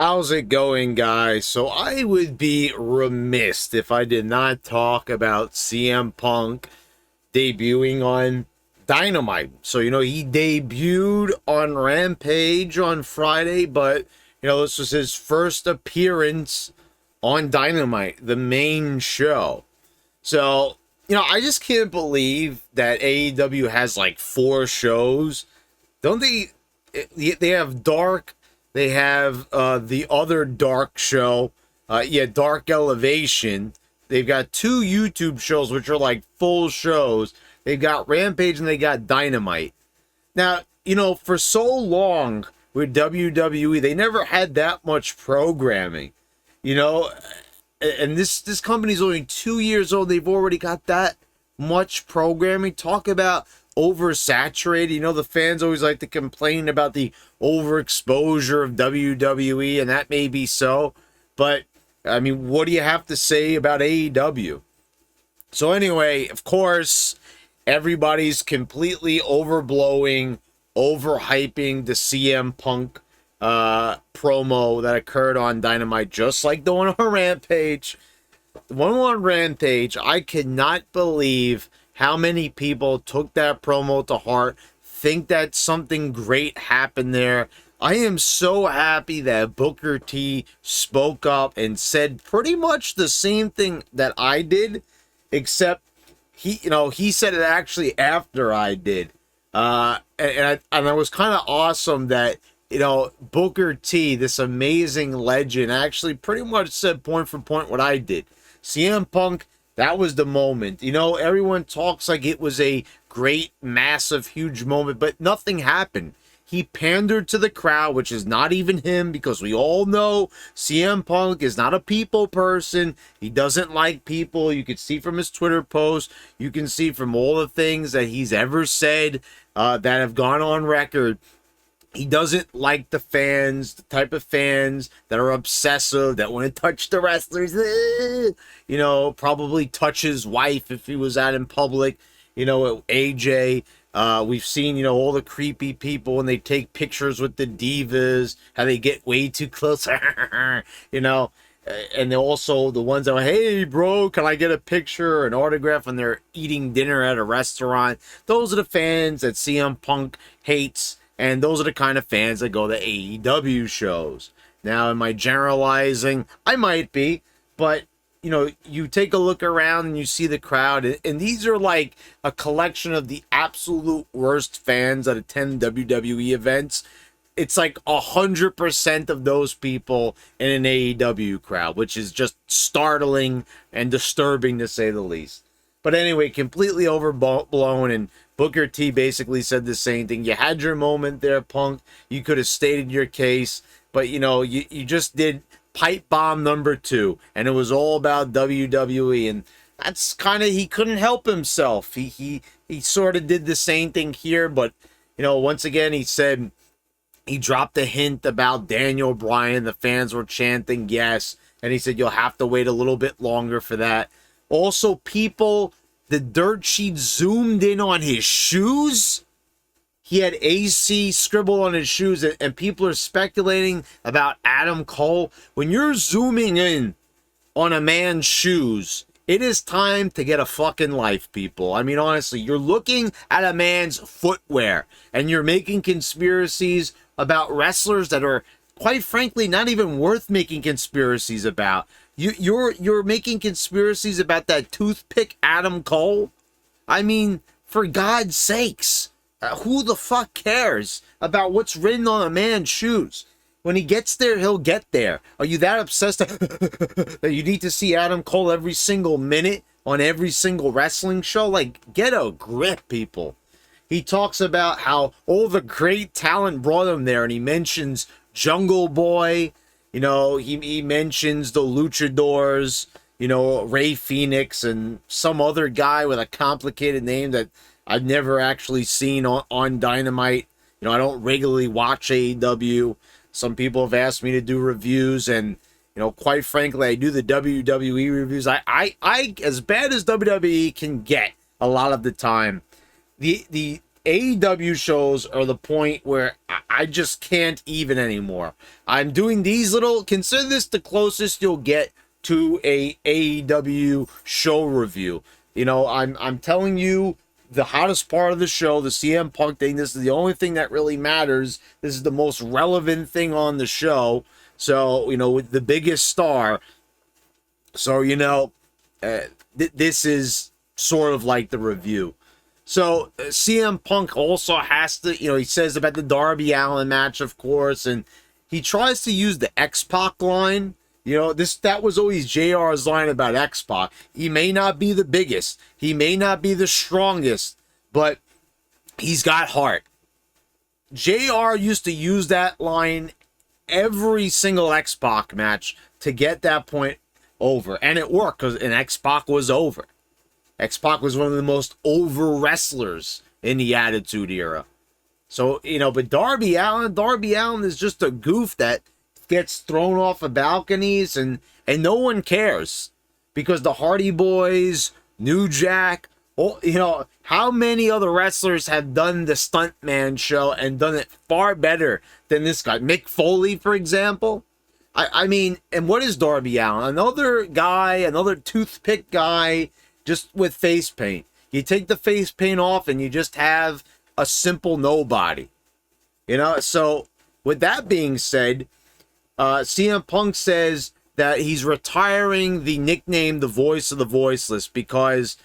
How's it going, guys? So I would be remiss if I did not talk about CM Punk debuting on Dynamite. So, he debuted on Rampage on Friday, but, this was his first appearance on Dynamite, the main show. So, I just can't believe that AEW has like 4 shows. Don't they? They have Dark. They have the other Dark show. Dark Elevation. They've got 2 YouTube shows, which are like full shows. They've got Rampage and they got Dynamite. Now, for so long with WWE, they never had that much programming. And this company's only 2 years old. They've already got that much programming. Talk about oversaturated. The fans always like to complain about the overexposure of WWE, and that may be so. But, I mean, what do you have to say about AEW? So anyway, of course, everybody's completely overblowing, overhyping the CM Punk promo that occurred on Dynamite, just like the one on Rampage. The one on Rampage, I could not believe how many people took that promo to heart, think that something great happened there. I am so happy that Booker T spoke up and said pretty much the same thing that I did, except he said it actually after I did. And it was kind of awesome that, Booker T, this amazing legend, actually pretty much said point for point what I did. CM Punk, that was the moment. Everyone talks like it was a great, massive, huge moment, but nothing happened. He pandered to the crowd, which is not even him, because we all know CM Punk is not a people person. He doesn't like people. You can see from his Twitter posts. You can see from all the things that he's ever said that have gone on record. He doesn't like the fans, the type of fans that are obsessive, that want to touch the wrestlers, probably touch his wife if he was out in public, AJ. We've seen, all the creepy people when they take pictures with the divas, how they get way too close, and they're also the ones that are, hey, bro, can I get a picture or an autograph when they're eating dinner at a restaurant? Those are the fans that CM Punk hates. And those are the kind of fans that go to AEW shows. Now, am I generalizing? I might be, but, you take a look around and you see the crowd, and these are like a collection of the absolute worst fans that attend WWE events. It's like 100% of those people in an AEW crowd, which is just startling and disturbing to say the least. But anyway, completely overblown, and Booker T basically said the same thing. You had your moment there, Punk. You could have stated your case, but you just did pipe bomb number 2, and it was all about WWE, and that's kind of, he couldn't help himself. He sort of did the same thing here, but once again he said he dropped a hint about Daniel Bryan. The fans were chanting yes, and he said you'll have to wait a little bit longer for that. Also, the dirt sheet zoomed in on his shoes. He had AC scribbled on his shoes, and people are speculating about Adam Cole. When you're zooming in on a man's shoes, it is time to get a fucking life, people. I mean, honestly, you're looking at a man's footwear, and you're making conspiracies about wrestlers that are, quite frankly, not even worth making conspiracies about. You're making conspiracies about that toothpick Adam Cole? I mean, for God's sakes, who the fuck cares about what's written on a man's shoes? When he gets there, he'll get there. Are you that obsessed that you need to see Adam Cole every single minute on every single wrestling show? Like, get a grip, people. He talks about how all the great talent brought him there, and he mentions Jungle Boy. He mentions the Luchadors, Ray Phoenix, and some other guy with a complicated name that I've never actually seen on Dynamite. I don't regularly watch AEW. Some people have asked me to do reviews, and, quite frankly, I do the WWE reviews. I as bad as WWE can get a lot of the time, the AEW shows are the point where I just can't even anymore. I'm doing these little, consider this the closest you'll get to a AEW show review. You know, I'm telling you the hottest part of the show, the CM Punk thing. This is the only thing that really matters. This is the most relevant thing on the show. So, you know, with the biggest star. So, you know, this is sort of like the review. So CM Punk also has to, you know, he says about the Darby Allin match, of course, and he tries to use the X-Pac line. You know, that was always JR's line about X-Pac. He may not be the biggest, he may not be the strongest, but he's got heart. JR used to use that line every single X-Pac match to get that point over, and it worked because an X-Pac was over. X-Pac was one of the most over wrestlers in the Attitude Era. So, you know, but Darby Allin is just a goof that gets thrown off of balconies and no one cares. Because the Hardy Boys, New Jack, you know, how many other wrestlers have done the Stuntman show and done it far better than this guy? Mick Foley, for example. I mean, and what is Darby Allin? Another guy, another toothpick guy, just with face paint. You take the face paint off and you just have a simple nobody. You know, so with that being said, CM Punk says that he's retiring the nickname the Voice of the Voiceless because,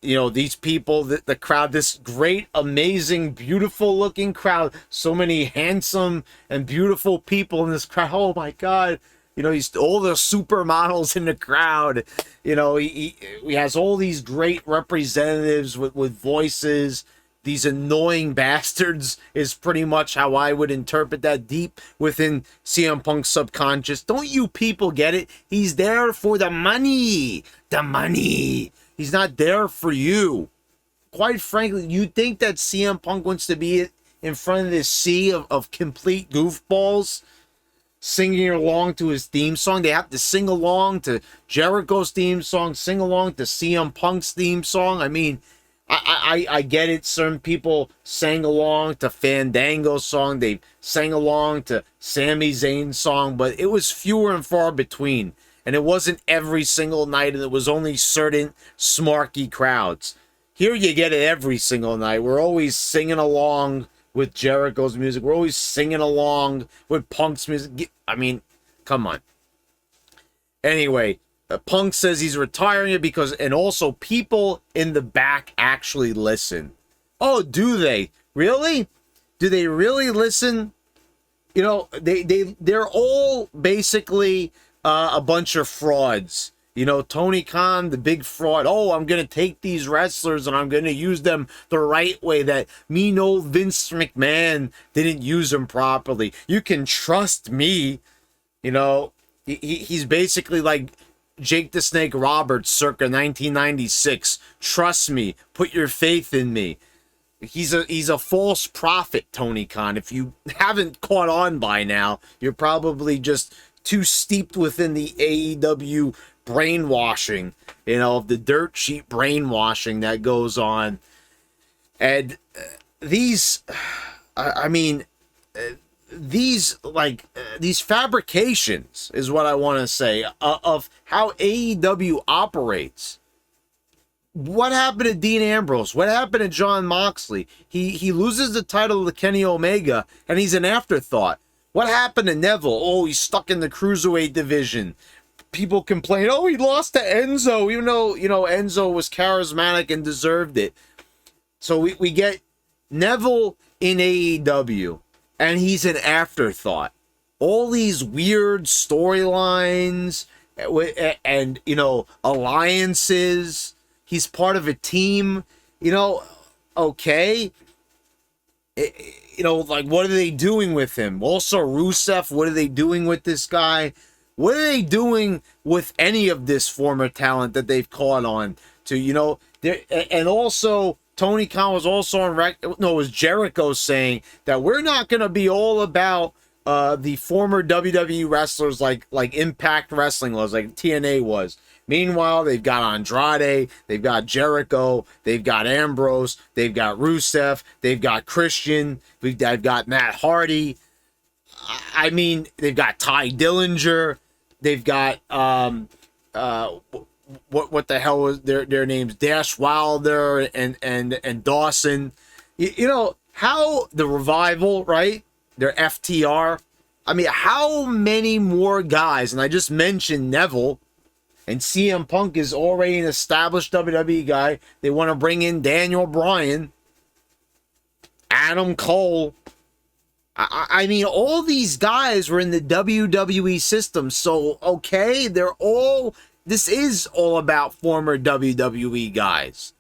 you know, these people, the crowd, this great, amazing, beautiful looking crowd, so many handsome and beautiful people in this crowd. Oh my God. You know, he's all the supermodels in the crowd. You know, he has all these great representatives with voices. These annoying bastards is pretty much how I would interpret that deep within CM Punk's subconscious. Don't you people get it? He's there for the money. The money. He's not there for you. Quite frankly, you think that CM Punk wants to be in front of this sea of complete goofballs singing along to his theme song? They have to sing along to Jericho's theme song, sing along to CM Punk's theme song. I mean, I get it. Certain people sang along to Fandango's song. They sang along to Sami Zayn's song, but it was fewer and far between. And it wasn't every single night, and it was only certain smarky crowds. Here you get it every single night. We're always singing along with Jericho's music. We're always singing along with Punk's music. I mean, come on. Anyway, Punk says he's retiring it because, and also people in the back actually listen. Oh, do they? Really? Do they really listen? You know, they're all basically a bunch of frauds. You know, Tony Khan, the big fraud. Oh, I'm going to take these wrestlers and I'm going to use them the right way that mean old Vince McMahon didn't use them properly. You can trust me. You know, he's basically like Jake the Snake Roberts circa 1996. Trust me. Put your faith in me. He's a false prophet, Tony Khan. If you haven't caught on by now, you're probably just too steeped within the AEW brainwashing, you know, of the dirt sheet brainwashing that goes on. And these fabrications is what I want to say of how AEW operates. What happened to Dean Ambrose? What happened to Jon Moxley? He loses the title to Kenny Omega and he's an afterthought. What happened to Neville? Oh, he's stuck in the Cruiserweight division. People complain, oh, he lost to Enzo, even though, you know, Enzo was charismatic and deserved it. So we get Neville in AEW, and he's an afterthought. All these weird storylines and, you know, alliances. He's part of a team, you know, okay. You know, like, what are they doing with him? Also, Rusev, what are they doing with this guy? What are they doing with any of this former talent that they've caught on to, you know? And also, Tony Khan was also on it was Jericho saying that we're not going to be all about the former WWE wrestlers like Impact Wrestling was, like TNA was. Meanwhile, they've got Andrade, they've got Jericho, they've got Ambrose, they've got Rusev, they've got Christian, they've got Matt Hardy. I mean, they've got Ty Dillinger, they've got what the hell was their names? Dash Wilder and Dawson. You know how the Revival, right? Their FTR. I mean, how many more guys? And I just mentioned Neville, and CM Punk is already an established WWE guy. They want to bring in Daniel Bryan, Adam Cole. I mean, all these guys were in the WWE system. So, okay, this is all about former WWE guys.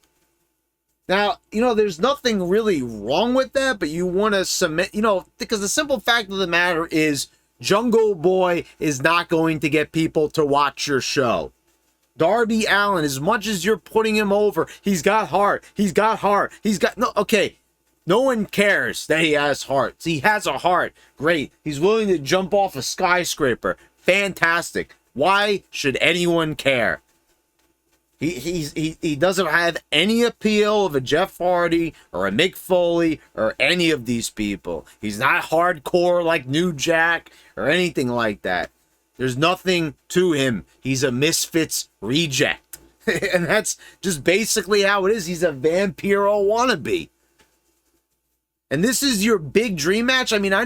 Now, you know, there's nothing really wrong with that, but you want to submit, you know, because the simple fact of the matter is Jungle Boy is not going to get people to watch your show. Darby Allin, as much as you're putting him over, he's got heart. Okay, no one cares that he has heart. He has a heart. Great. He's willing to jump off a skyscraper. Fantastic. Why should anyone care? He doesn't have any appeal of a Jeff Hardy or a Mick Foley or any of these people. He's not hardcore like New Jack or anything like that. There's nothing to him. He's a Misfits reject. And that's just basically how it is. He's a Vampiro wannabe. And this is your big dream match? I mean, I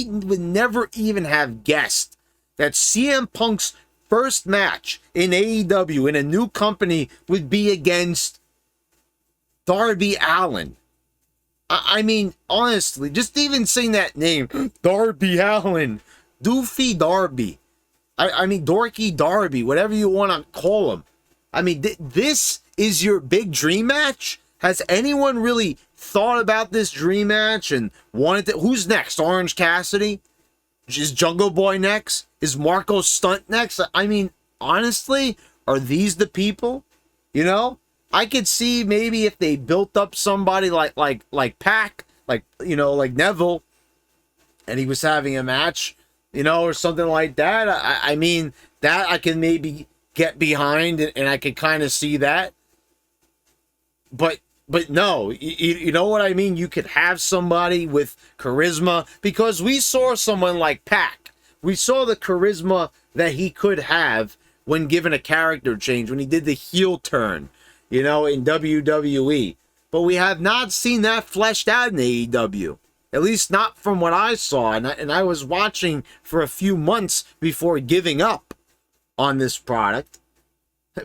would never even have guessed that CM Punk's first match in AEW in a new company would be against Darby Allin. I mean, honestly, just even saying that name, Darby Allin, Doofy Darby. I mean, Dorky Darby, whatever you want to call him. I mean, this is your big dream match? Has anyone really thought about this dream match and wanted to? Who's next? Orange Cassidy? Is Jungle Boy next? Is Marco Stunt next? I mean, honestly, are these the people? You know, I could see maybe if they built up somebody like Pac, like, you know, like Neville, and he was having a match, you know, or something like that. I mean, that I can maybe get behind, and I could kind of see that. But no, you know what I mean? You could have somebody with charisma, because we saw someone like Pac. We saw the charisma that he could have when given a character change, when he did the heel turn, you know, in WWE. But we have not seen that fleshed out in AEW. At least not from what I saw. And I was watching for a few months before giving up on this product.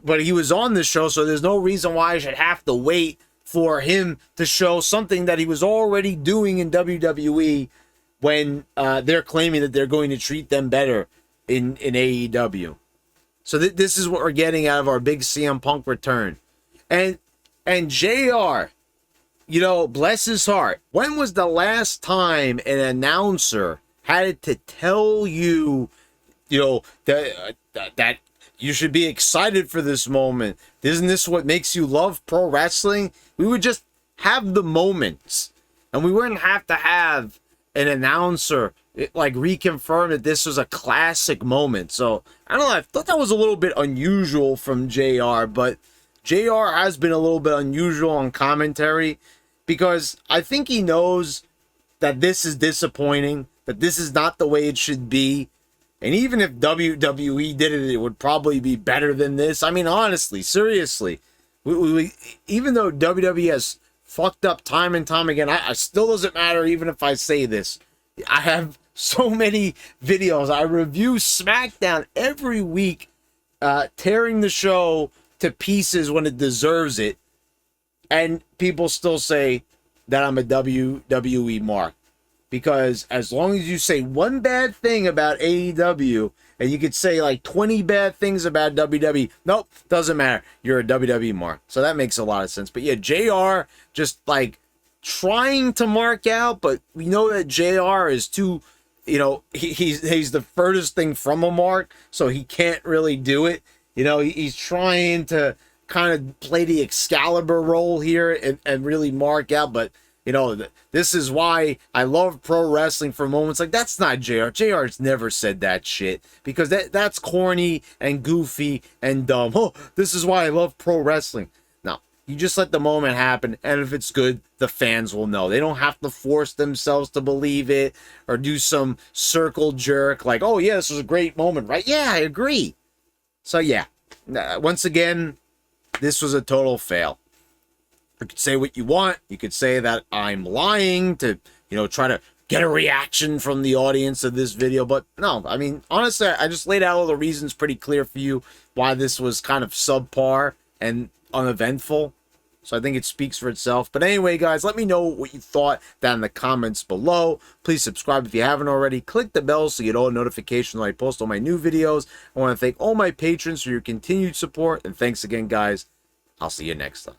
But he was on the show, so there's no reason why I should have to wait for him to show something that he was already doing in WWE when they're claiming that they're going to treat them better in AEW. So this is what we're getting out of our big CM Punk return. And JR, you know, bless his heart, when was the last time an announcer had to tell you, you know, that you should be excited for this moment? Isn't this what makes you love pro wrestling? We would just have the moments, and we wouldn't have to have an announcer like reconfirm that this was a classic moment. So I don't know, I thought that was a little bit unusual from JR, but JR has been a little bit unusual on commentary, because I think he knows that this is disappointing, that this is not the way it should be. And even if WWE did it, it would probably be better than this. I mean, honestly, seriously, we even though WWE has fucked up time and time again, I still doesn't matter even if I say this. I have so many videos. I review SmackDown every week, tearing the show to pieces when it deserves it. And people still say that I'm a WWE mark. Because as long as you say one bad thing about AEW, and you could say like 20 bad things about WWE, nope, doesn't matter. You're a WWE mark. So that makes a lot of sense. But yeah, JR just like trying to mark out, but we know that JR is too, you know, he's the furthest thing from a mark, so he can't really do it. You know, he's trying to kind of play the Excalibur role here and really mark out, but You know, this is why I love pro wrestling for moments like that's not JR. JR's never said that shit because that's corny and goofy and dumb. Oh, this is why I love pro wrestling. No, you just let the moment happen, and if it's good, the fans will know. They don't have to force themselves to believe it or do some circle jerk like, oh yeah, this was a great moment, right? Yeah, I agree. So yeah, once again, this was a total fail. You could say what you want. You could say that I'm lying to, try to get a reaction from the audience of this video. But no, I mean, honestly, I just laid out all the reasons pretty clear for you why this was kind of subpar and uneventful. So I think it speaks for itself. But anyway, guys, let me know what you thought down in the comments below. Please subscribe if you haven't already. Click the bell so you get all notifications when I post all my new videos. I want to thank all my patrons for your continued support. And thanks again, guys. I'll see you next time.